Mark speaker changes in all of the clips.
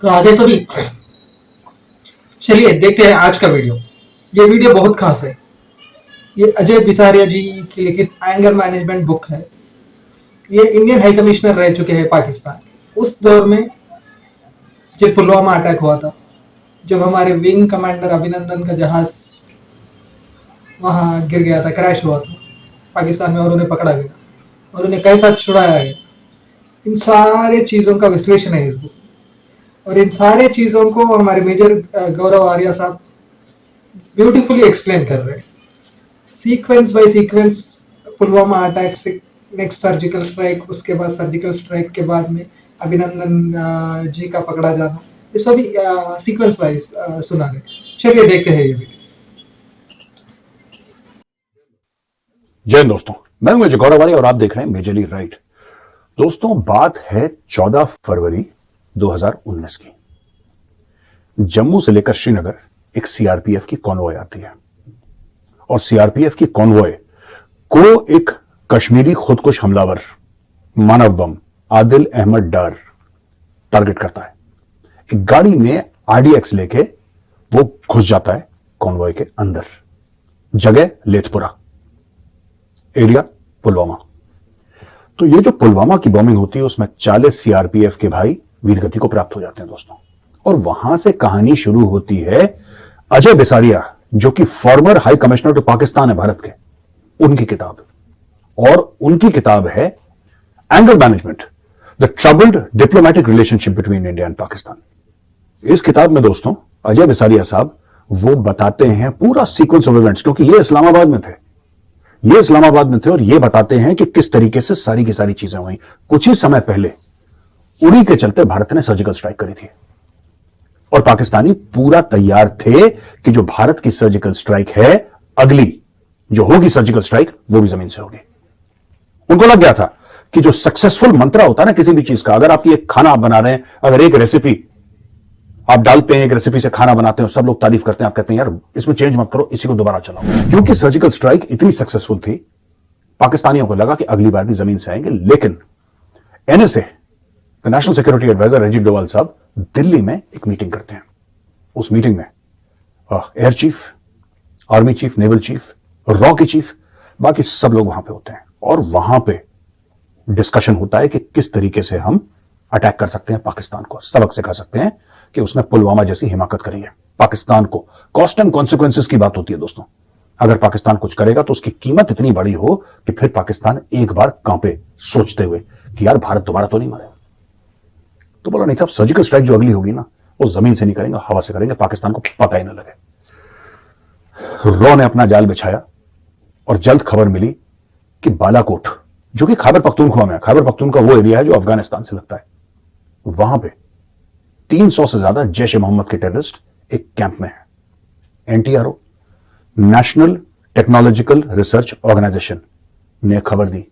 Speaker 1: तो आगे सभी चलिए देखते हैं आज का वीडियो। ये वीडियो बहुत खास है। ये अजय बिसारिया जी की लिखित एंगर मैनेजमेंट बुक है। ये इंडियन हाई कमिश्नर रह चुके हैं पाकिस्तान के। उस दौर में जब पुलवामा अटैक हुआ था, जब हमारे विंग कमांडर अभिनंदन का जहाज वहां गिर गया था, क्रैश हुआ था पाकिस्तान में और उन्हें पकड़ा गया और उन्हें कैसा छुड़ाया गया, इन सारे चीज़ों का विश्लेषण है इस बुक। और इन सारे चीज़ों को हमारे मेजर गौरव आर्या साहब ब्यूटीफुली एक्सप्लेन कर रहे हैं, sequence by sequence. Pulwama attack से नेक्स्ट सर्जिकल स्ट्राइक, उसके बाद सर्जिकल स्ट्राइक के बाद में अभिनंदन जी का पकड़ा जाना, ये सभी सीक्वेंस वाइज सुना रहे। चलिए देखते हैं ये वीडियो।
Speaker 2: जय हिंद दोस्तों, मैं हूं मेजर गौरव आर्या और आप देख रहे हैं मेजरली राइट। दोस्तों, बात है 14 फरवरी 2019 की। जम्मू से लेकर श्रीनगर एक सीआरपीएफ की कॉन्वॉय आती है और सीआरपीएफ की कॉन्वॉय को एक कश्मीरी खुदकुश हमलावर मानव बम आदिल अहमद डार टारगेट करता है। एक गाड़ी में आरडीएक्स लेके वो घुस जाता है कॉन्वॉय के अंदर। जगह लेथपुरा, एरिया पुलवामा। तो ये जो पुलवामा की बॉम्बिंग होती है उसमें 40 सीआरपीएफ के भाई वीरगति को प्राप्त हो जाते हैं दोस्तों। और वहां से कहानी शुरू होती है अजय बिसारिया, जो कि former high commissioner to Pakistan है भारत के, उनकी किताब। और उनकी किताब है anger management, the troubled diplomatic relationship between India and Pakistan. इस किताब में दोस्तों अजय बिसारिया साहब वो बताते हैं पूरा सीक्वेंस ऑफ इवेंट्स, क्योंकि ये इस्लामाबाद में थे और ये बताते हैं कि किस तरीके से सारी की सारी चीजें हुई। कुछ ही समय पहले उड़ी के चलते भारत ने सर्जिकल स्ट्राइक करी थी और पाकिस्तानी पूरा तैयार थे कि जो भारत की सर्जिकल स्ट्राइक है, अगली जो होगी सर्जिकल स्ट्राइक, वो भी जमीन से होगी। उनको लग गया था कि जो सक्सेसफुल मंत्रा होता है ना किसी भी चीज का, अगर आपकी एक खाना आप बना रहे हैं, अगर एक रेसिपी आप डालते हैं, एक रेसिपी से खाना बनाते हैं और सब लोग तारीफ करते हैं, आप कहते हैं यार इसमें चेंज मत करो, इसी को दोबारा चलाओ। क्योंकि सर्जिकल स्ट्राइक इतनी सक्सेसफुल थी, पाकिस्तानियों को लगा कि अगली बार भी जमीन से आएंगे। लेकिन NSA, the national security adviser Ajit Doval साहब दिल्ली में एक मीटिंग करते हैं। उस मीटिंग में air chief, army chief, naval chief, raw की चीफ, बाकी सब लोग वहां पे होते हैं और वहां पे डिस्कशन होता है कि किस तरीके से हम अटैक कर सकते हैं पाकिस्तान को। सबक सिखा सकते हैं कि उसने पुलवामा जैसी हिमाकत करी है। पाकिस्तान को कॉस्ट एंड कॉन्सिक्वेंसेस की बात होती है दोस्तों। अगर पाकिस्तान कुछ करेगा तो उसकी कीमत इतनी बड़ी हो कि फिर पाकिस्तान एक बार कांपे, सोचते हुए कि यार भारत दोबारा तो नहीं मारेगा। तो बोला नहीं साहब, सर्जिकल स्ट्राइक जो अगली होगी ना, वो जमीन से नहीं करेंगे, हवा से करेंगे, पाकिस्तान को पता ही ना लगे। रॉ ने अपना जाल बिछाया और जल्द खबर मिली कि बालाकोट, जो कि खैबर पख्तूनख्वा में है, खैबर पख्तूनख्वा वो एरिया है जो अफगानिस्तान से लगता है, वहां पे 300 से ज्यादा जैश ए मोहम्मद के टेररिस्ट एक कैंप में है। NTRO, national technological research organisation ने खबर दी।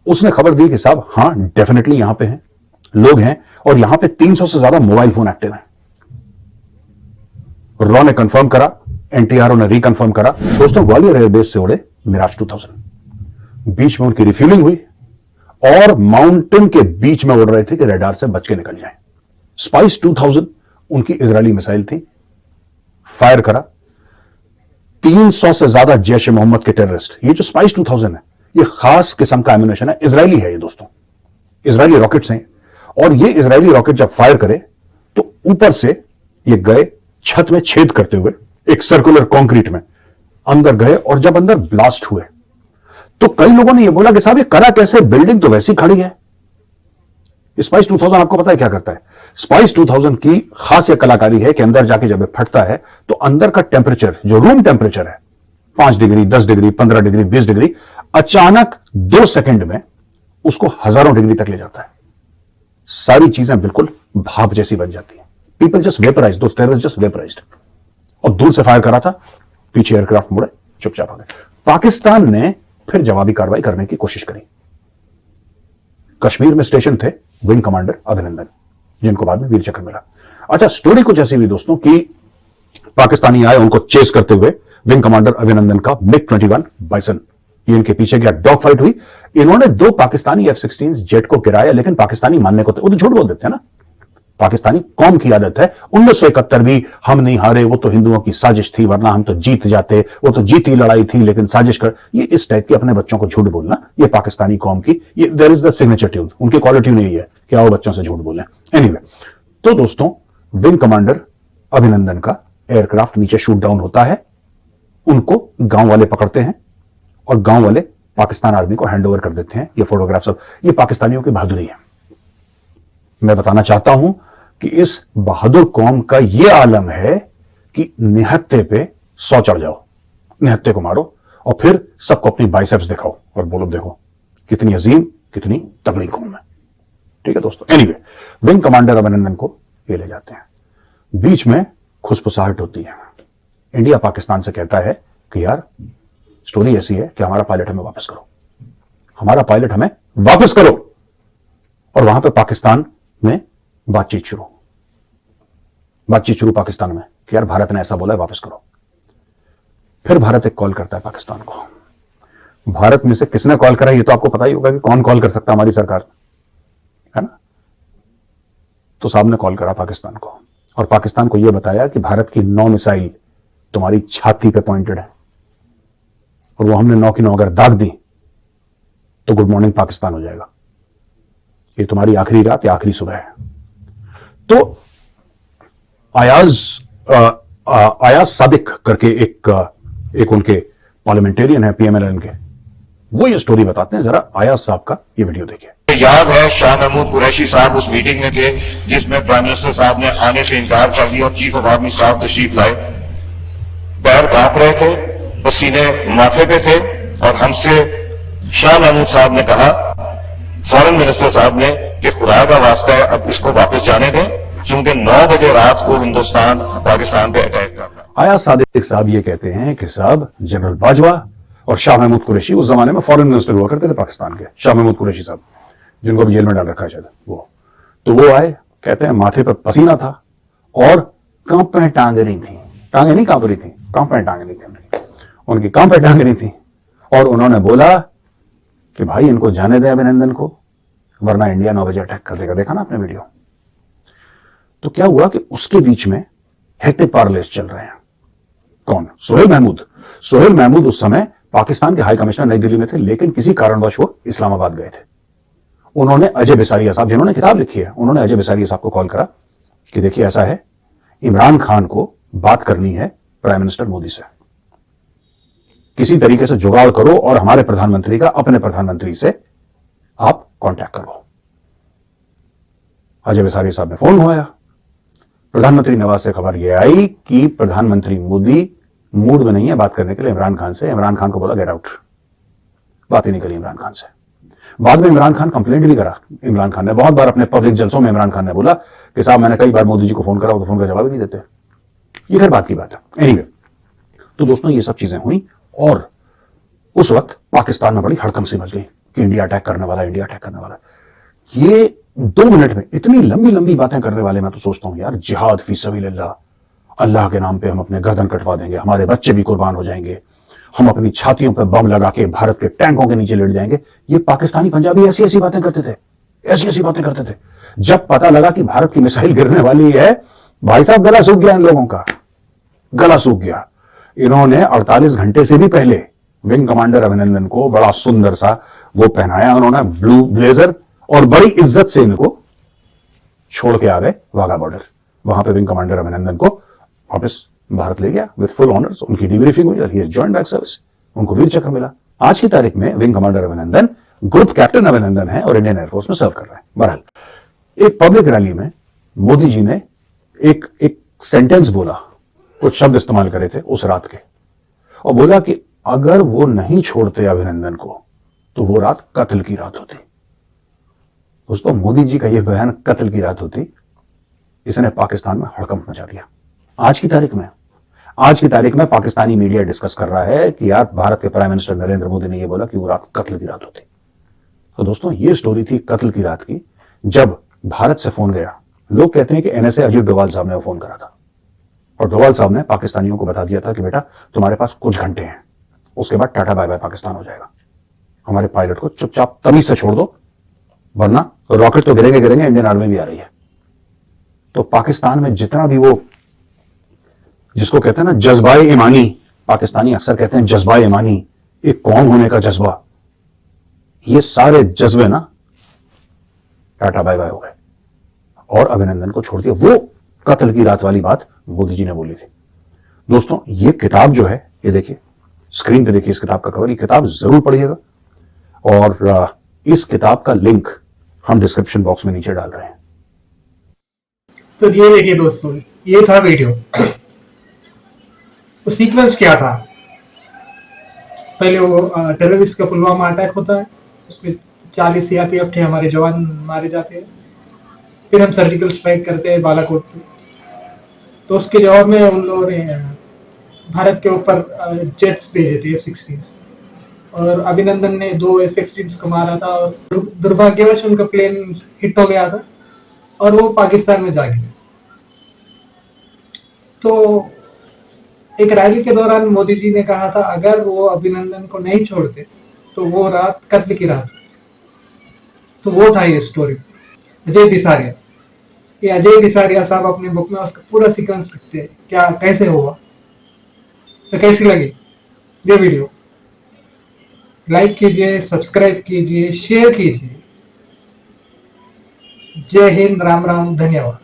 Speaker 2: उसने खबर दी कि साहब हां, डेफिनेटली यहां पे हैं, लोग हैं और यहां पे 300 से ज्यादा मोबाइल फोन एक्टिव हैं। रॉ ने कंफर्म करा, एनटीआरओ ने रिकंफर्म करा। दोस्तों, ग्वालियर एयरबेस से उड़े मिराज 2000, बीच में उनकी रिफ्यूलिंग हुई और माउंटेन के बीच में उड़ रहे थे कि रडार से बच के निकल जाएं। स्पाइस 2000 उनकी इजरायली मिसाइल थी, फायर करा। 300 से ज्यादा जैश ए मोहम्मद के टेररिस्ट, ये जो स्पाइस 2000 है, ये खास किस्म का एम्यूनेशन है, इजरायली है ये दोस्तों, इजरायली रॉकेट्स हैं। और ये इजरायली रॉकेट जब फायर करे तो ऊपर से ये गए छत में छेद करते हुए एक सर्कुलर कंक्रीट में अंदर गए और जब अंदर ब्लास्ट हुए तो कई लोगों ने ये बोला कि साहब ये करा कैसे, बिल्डिंग तो वैसी खड़ी है। स्पाइस 2000 आपको पता है क्या करता है? स्पाइस 2000 की खास ये कलाकारी है कि अंदर जाके जब फटता है तो अंदर का टेंपरेचर, जो रूम टेंपरेचर है, 5 डिग्री, 10 डिग्री, 15 डिग्री, 20 डिग्री, अचानक 2 सेकंड में उसको हजारों डिग्री तक ले जाता है। सारी चीजें बिल्कुल भाप जैसी बन जाती है। पीपल जस्ट वेपराइज, दोस टेररिस्ट जस्ट वेपराइज्ड। और दूर से फायर करा था, पीछे एयरक्राफ्ट मुड़े, चुपचाप आ गए। पाकिस्तान ने फिर जवाबी कार्रवाई करने की कोशिश करी। कश्मीर में स्टेशन थे विंग कमांडर अभिनंदन, जिनको बाद में वीर चक्र मिला। अच्छा, स्टोरी कुछ ऐसी हुई दोस्तों कि पाकिस्तानी आए उनको चेस करते हुए, विंग कमांडर अभिनंदन का MiG-21 बाइसन, ये इनके पीछे गया, डॉग फाइट हुई। इन्होंने 2 पाकिस्तानी F-16 जेट को गिराया, लेकिन पाकिस्तानी मानने को, वो तो झूठ बोल देते हैं ना, पाकिस्तानी कौम की आदत है। 1971 भी हम नहीं हारे, वो तो हिंदुओं की साजिश थी, वरना हम तो जीत जाते, वो तो जीती लड़ाई थी लेकिन साजिश कर, ये इस टाइप की अपने बच्चों को झूठ बोलना, ये पाकिस्तानी कौम की, ये there is the signature tune, उनकी कॉलर ट्यून यही है कि आओ बच्चों से झूठ बोलें। एनीवे, तो दोस्तों विंग कमांडर अभिनंदन का एयरक्राफ्ट नीचे शूट डाउन होता है, उनको गांव वाले पकड़ते हैं और गांव वाले पाकिस्तान आर्मी को हैंड ओवर कर देते हैं। ये फोटोग्राफ सब, ये पाकिस्तानियों की बहादुरी है। मैं बताना चाहता हूं कि इस बहादुर कौम का यह आलम है कि निहत्ते पे 100 चढ़ जाओ, निहत्ते को मारो और फिर सबको अपनी बाइसेप्स दिखाओ और बोलो देखो कितनी अजीम, कितनी तगड़ी कौम है। ठीक है दोस्तों, एनीवे, विंग कमांडर अभिनंदन को ये ले जाते हैं। बीच में खुसफुसाहट होती है। इंडिया पाकिस्तान से कहता है कि यार स्टोरी ऐसी है कि हमारा पायलट हमें वापस करो, हमारा पायलट हमें वापस करो। और वहां पे पाकिस्तान में बातचीत शुरू पाकिस्तान में कि यार भारत ने ऐसा बोला है, वापस करो। फिर भारत एक कॉल करता है पाकिस्तान को। भारत में से किसने कॉल करा ये तो आपको पता ही होगा कि कौन कॉल कर सकता है, हमारी सरकार है ना। तो साहब ने कॉल करा पाकिस्तान को और पाकिस्तान को यह बताया कि भारत की 9 मिसाइल तुम्हारी छाती पे पॉइंटेड है और वो हमने 9 की 9 अगर दाग दी तो गुड मॉर्निंग पाकिस्तान हो जाएगा, ये तुम्हारी आखिरी रात या आखिरी सुबह है। तो अयाज सादिक करके एक उनके पार्लियामेंटेरियन है पीएमएलएन के, वो ये स्टोरी बताते हैं। जरा अयाज साहब का ये वीडियो देखिए।
Speaker 3: याद है शाह महमूद कुरैशी साहब उस मीटिंग में थे जिसमें प्राइम मिनिस्टर साहब ने आने से इनकार कर दिया और चीफ ऑफ आर्मी साहब तशरीफ लाए। पैर कांप रहे थे, पसीने माथे पे थे और हमसे शाह महमूद साहब ने कहा, फॉरेन मिनिस्टर साहब ने, कि खुदा का वास्ता है अब इसको वापस जाने दें क्योंकि 9 बजे रात को हिंदुस्तान पाकिस्तान पे अटैक कर रहा है।
Speaker 2: अयाज सादिक साहब ये कहते हैं कि साहब जनरल बाजवा और शाह महमूद कुरैशी उस जमाने में फॉरेन मिनिस्टर हुआ करते थे पाकिस्तान के, शाह महमूद कुरैशी साहब जिनको अब जेल में डाल रखा है शायद, वो आए, कहते हैं माथे पर पसीना था और कांपे टांगे नहीं थी, टांगे नहीं कांप रही थी, कांपे टांगे नहीं थी उनकी कांपे टांगे नहीं थी। और उन्होंने बोला कि भाई इनको जाने दें अभिनंदन को, वरना इंडिया 9 बजे अटैक कर देगा। देखा ना आपने वीडियो। तो क्या हुआ कि उसके बीच में हेक्टिक पार्लेस चल रहे हैं। कौन? सोहेल महमूद उस समय पाकिस्तान के हाई कमिश्नर नई दिल्ली में थे, लेकिन किसी कारणवश वो इस्लामाबाद गए थे। उन्होंने अजय बिसारिया साहब, जिन्होंने किताब लिखी है, उन्होंने अजय बिसारिया साहब को कॉल करा कि देखिए ऐसा है, इमरान खान को बात करनी है प्राइम मिनिस्टर मोदी से, किसी तरीके से जुगाड़ करो और हमारे प्रधानमंत्री का अपने प्रधानमंत्री से आप कांटेक्ट करो। अजय बिसारिया साहब ने फोन घुमाया, प्रधानमंत्री नवाज से खबर यह आई कि प्रधानमंत्री मोदी मूड में नहीं है बात करने के लिए इमरान खान से। इमरान खान को बोला गेट आउट, बात ही नहीं करी इमरान खान से। बाद में इमरान खान कंप्लेंट भी करा। इमरान खान ने बहुत बार अपने पब्लिक जलसों में इमरान खान ने बोला कि साहब मैंने कई बार मोदी जी को फोन करा, तो फोन का जवाब ही नहीं देते। ये खैर बात की बात है। एनीवे, तो दोस्तों ये सब चीजें हुई और उस वक्त पाकिस्तान में बड़ी हड़कंप सी मच गई कि इंडिया अटैक करने वाला, इंडिया अटैक करने वाला। ये 2 मिनट में इतनी लंबी लंबी बातें करने वाले, मैं तो सोचता हूं यार, जिहाद फी सबीलिल्लाह, अल्लाह के नाम पे हम अपने गर्दन कटवा देंगे, हमारे बच्चे भी कुर्बान हो जाएंगे, हम अपनी छातियों पर बम लगा के भारत के टैंकों के नीचे लेट जाएंगे। ये पाकिस्तानी पंजाबी ऐसी ऐसी बातें करते थे, ऐसी ऐसी बातें करते थे। जब पता लगा कि भारत की मिसाइल गिरने वाली है, भाई साहब गला सूख गया इन लोगों का, गला सूख गया। इन्होंने 48 घंटे से भी पहले विंग कमांडर अभिनंदन को बड़ा सुंदर सा वो पहनाया उन्होंने, ब्लू ब्लेजर, और बड़ी इज्जत से इनको छोड़ के आ गए वाघा बॉर्डर। वहां पे विंग कमांडर अभिनंदन को वापस भारत ले गया विद फुल ऑनर्स। उनकी डीब्रीफिंग हुई और ही जॉइंड बैक सर्विस, उनको वीर चक्र मिला। आज की तारीख में विंग कमांडर अभिनंदन ग्रुप कैप्टन अभिनंदन है और इंडियन एयरफोर्स में सर्व कर रहे हैं। बहरहाल, एक पब्लिक रैली में मोदी जी ने एक सेंटेंस बोला, कुछ शब्द इस्तेमाल करे थे उस रात के, और बोला कि अगर वो नहीं छोड़ते अभिनंदन को तो वो रात कत्ल की रात होती। दोस्तों, मोदी जी का यह बयान कत्ल की रात होती, इसने पाकिस्तान में हड़कंप मचा दिया। आज की तारीख में पाकिस्तानी मीडिया डिस्कस कर रहा है कि यार भारत के प्राइम मिनिस्टर नरेंद्र मोदी ने यह बोला कि वो रात कत्ल की रात होती। तो दोस्तों, ये स्टोरी थी कत्ल की रात की। जब भारत से फोन गया, लोग कहते हैं कि एनएसए अजीत डोभाल साहब ने वो फोन करा था और डोभाल साहब ने पाकिस्तानियों को बता दिया था कि बेटा तुम्हारे पास कुछ घंटे हैं, उसके बाद टाटा बाय बाय पाकिस्तान हो जाएगा, हमारे पायलट को चुपचाप तमीज से छोड़ दो, वरना रॉकेट तो गिरेंगे, इंडियन आर्मी भी आ रही है। तो पाकिस्तान में जितना भी वो जिसको कहते हैं ना जज्बा ईमानी, पाकिस्तानी अक्सर कहते हैं जज्बा ईमानी, एक कौम होने का जज्बा, ये सारे जज्बे ना टाटा बाय बाय हो गए और अभिनंदन को छोड़ दिया। वो कत्ल की रात वाली बात मोदी जी ने बोली थी। दोस्तों ये किताब जो है, ये देखिए स्क्रीन पे देखिए इस किताब का कवर, ये किताब जरूर पढ़िएगा और इस किताब का लिंक हम डिस्क्रिप्शन बॉक्स में नीचे डाल रहे हैं।
Speaker 1: तो ये देखिए दोस्तों, ये था वीडियो। तो सीक्वेंस क्या था? पहले वो टेररिस्ट का पुलवामा अटैक होता है, उसमें 40 सीआरपीएफ के हमारे जवान मारे जाते हैं। फिर हम सर्जिकल स्ट्राइक करते हैं बालाकोट पे, तो उसके जवाब में उन लोगों ने भारत के ऊपर जेट्स भेजे थे F-16, और अभिनंदन ने 2 F-16 को मारा था और दुर्भाग्यवश उनका प्लेन हिट हो गया था और वो पाकिस्तान में जा गिरे। तो एक रैली के दौरान मोदी जी ने कहा था अगर वो अभिनंदन को नहीं छोड़ते तो वो रात कत्ल की रात। तो वो था ये स्टोरी। अजय बिसारिया, ये अजय बिसारिया साहब अपनी बुक में उसका पूरा सीक्वेंस लिखते हैं, क्या कैसे हुआ। तो कैसी लगी ये वीडियो? लाइक कीजिए, सब्सक्राइब कीजिए, शेयर कीजिए। जय हिंद, राम राम, धन्यवाद।